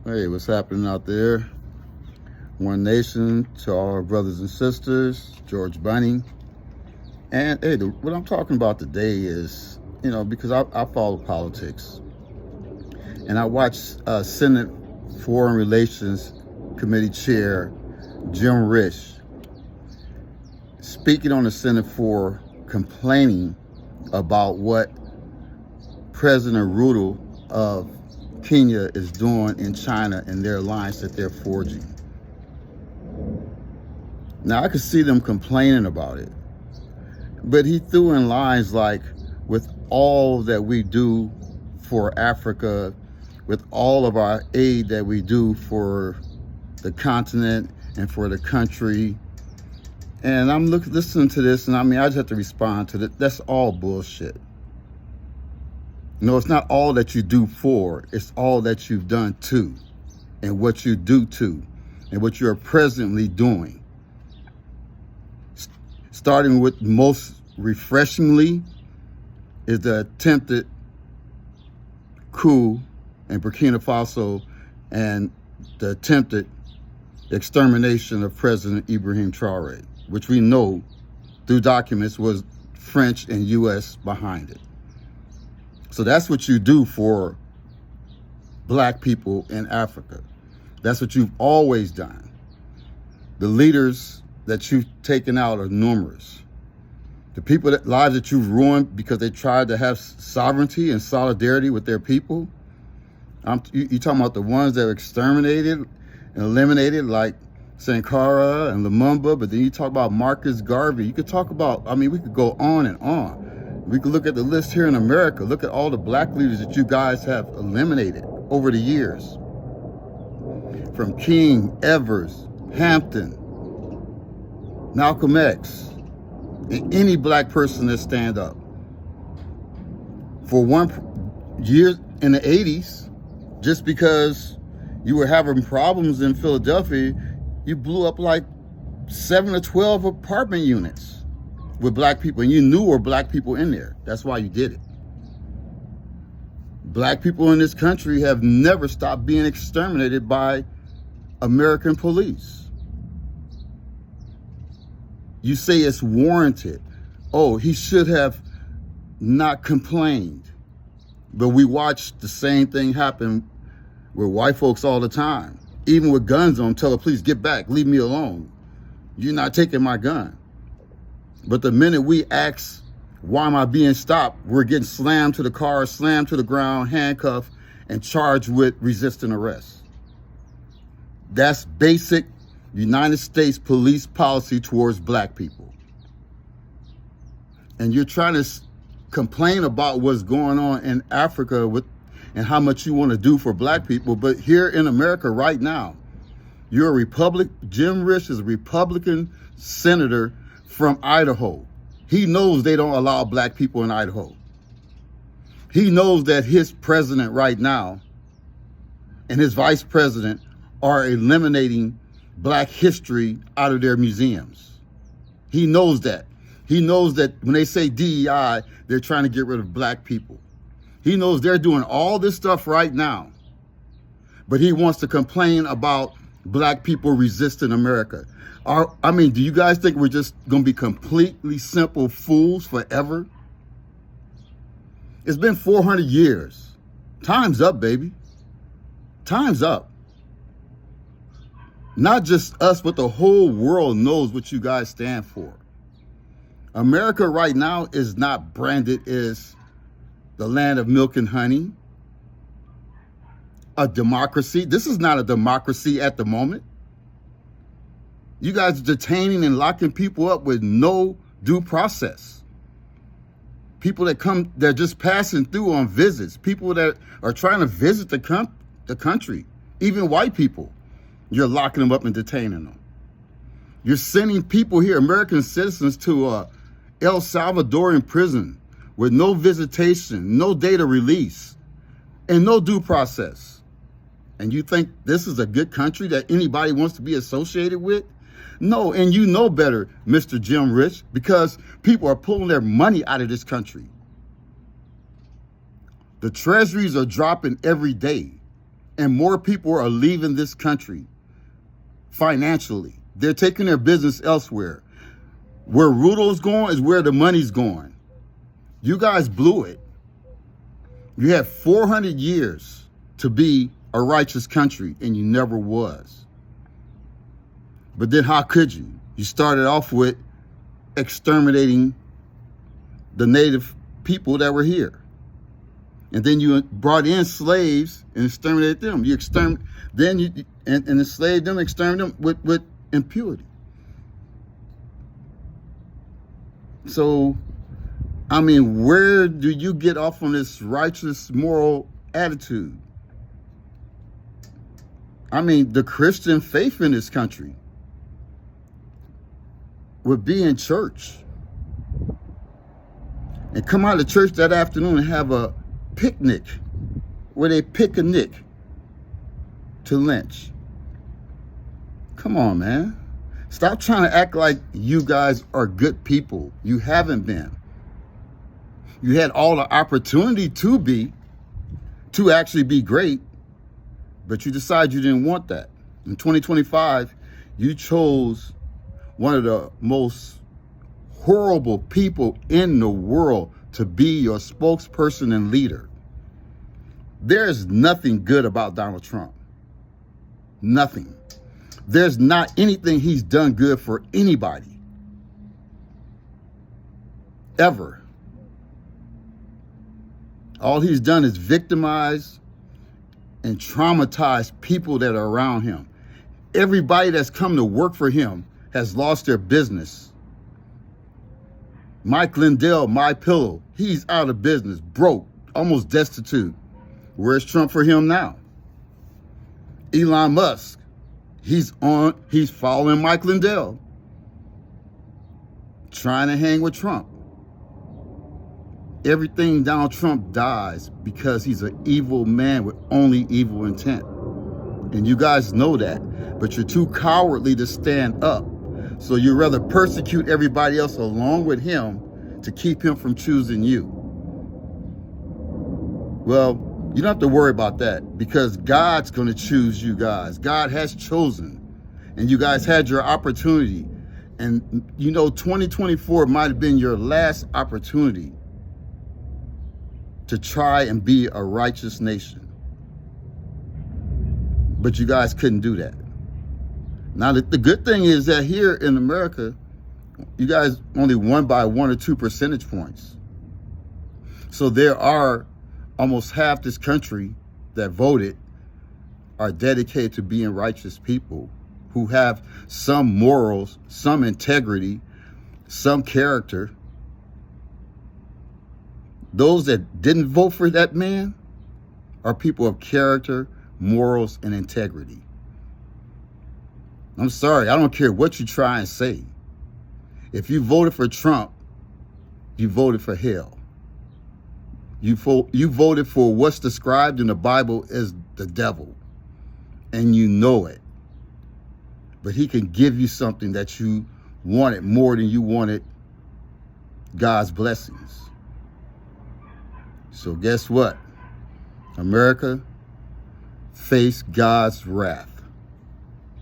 Hey, what's happening out there? One Nation to all our brothers and sisters, George Bunny. And hey, what I'm talking about today is, because I follow politics and I watch Senate Foreign Relations Committee Chair Jim Risch speaking on the Senate floor, complaining about what President Ruto of Kenya is doing in China and their alliance that they're forging. Now, I could see them complaining about it, but he threw in lines like, with all that we do for Africa, with all of our aid that we do for the continent and for the country. And I'm listening to this, and I just have to respond to that. That's all bullshit. No, it's not all that you do for, it's all that you've done to, and what you do to, and what you're presently doing. Starting with most refreshingly is the attempted coup in Burkina Faso and the attempted extermination of President Ibrahim Traore, which we know through documents was French and US behind it. So that's what you do for black people in Africa. That's what you've always done. The leaders that you've taken out are numerous. The lives that you've ruined because they tried to have sovereignty and solidarity with their people. You're talking about the ones that were exterminated and eliminated, like Sankara and Lumumba, but then you talk about Marcus Garvey. You could talk about, we could go on and on. We could look at the list here in America. Look at all the black leaders that you guys have eliminated over the years. From King, Evers, Hampton, Malcolm X, and any black person that stand up. For 1 year in the 80s, just because you were having problems in Philadelphia, you blew up like 7 or 12 apartment units with black people, and you knew there were black people in there. That's why you did it. Black people in this country have never stopped being exterminated by American police. You say it's warranted. Oh, he should have not complained. But we watch the same thing happen with white folks all the time. Even with guns on, tell the police, get back, leave me alone. You're not taking my gun. But the minute we ask, why am I being stopped? We're getting slammed to the car, slammed to the ground, handcuffed, and charged with resisting arrest. That's basic United States police policy towards black people. And you're trying to complain about what's going on in Africa and how much you want to do for black people. But here in America right now, you're a Jim Risch is a Republican senator from Idaho. He knows they don't allow black people in Idaho. He knows that his president right now and his vice president are eliminating black history out of their museums. He knows that. He knows that when they say DEI, they're trying to get rid of black people. He knows they're doing all this stuff right now, but he wants to complain about black people resisting America. Do you guys think we're just going to be completely simple fools forever? It's been 400 years. Time's up, baby. Time's up. Not just us, but the whole world knows what you guys stand for. America right now is not branded as the land of milk and honey, a democracy. This is not a democracy at the moment. You guys are detaining and locking people up with no due process. People that they're just passing through on visits. People that are trying to visit the country. Even white people. You're locking them up and detaining them. You're sending people here, American citizens, to El Salvadorian prison with no visitation, no data release, and no due process. And you think this is a good country that anybody wants to be associated with? No, and you know better, Mr. Jim Risch, because people are pulling their money out of this country. The treasuries are dropping every day. And more people are leaving this country financially. They're taking their business elsewhere. Where Rudo's going is where the money's going. You guys blew it. You had 400 years to be a righteous country, and you never was. But then how could you? You started off with exterminating the native people that were here. And then you brought in slaves and exterminated them. You and enslaved them, exterminated them with impunity. So, I mean, where do you get off on this righteous, moral attitude? I mean, the Christian faith in this country would be in church. And come out of church that afternoon and have a picnic where they pick a nick to lynch. Come on, man. Stop trying to act like you guys are good people. You haven't been. You had all the opportunity to actually be great, but you decided you didn't want that. In 2025, you chose one of the most horrible people in the world to be your spokesperson and leader. There's nothing good about Donald Trump. Nothing. There's not anything he's done good for anybody. Ever. All he's done is victimize and traumatize people that are around him. Everybody that's come to work for him has lost their business. Mike Lindell, My Pillow, he's out of business, broke, almost destitute. Where's Trump for him now? Elon Musk, he's following Mike Lindell, trying to hang with Trump. Everything Donald Trump dies because he's an evil man with only evil intent. And you guys know that, but you're too cowardly to stand up. So you'd rather persecute everybody else along with him to keep him from choosing you. Well, you don't have to worry about that because God's going to choose you guys. God has chosen, and you guys had your opportunity. And 2024 might have been your last opportunity to try and be a righteous nation. But you guys couldn't do that. Now, the good thing is that here in America, you guys only won by 1 or 2 percentage points. So there are almost half this country that voted are dedicated to being righteous people who have some morals, some integrity, some character. Those that didn't vote for that man are people of character, morals, and integrity. I'm sorry, I don't care what you try and say. If you voted for Trump, you voted for hell. You voted for what's described in the Bible as the devil, and you know it. But he can give you something that you wanted more than you wanted God's blessings. So guess what? America, face God's wrath.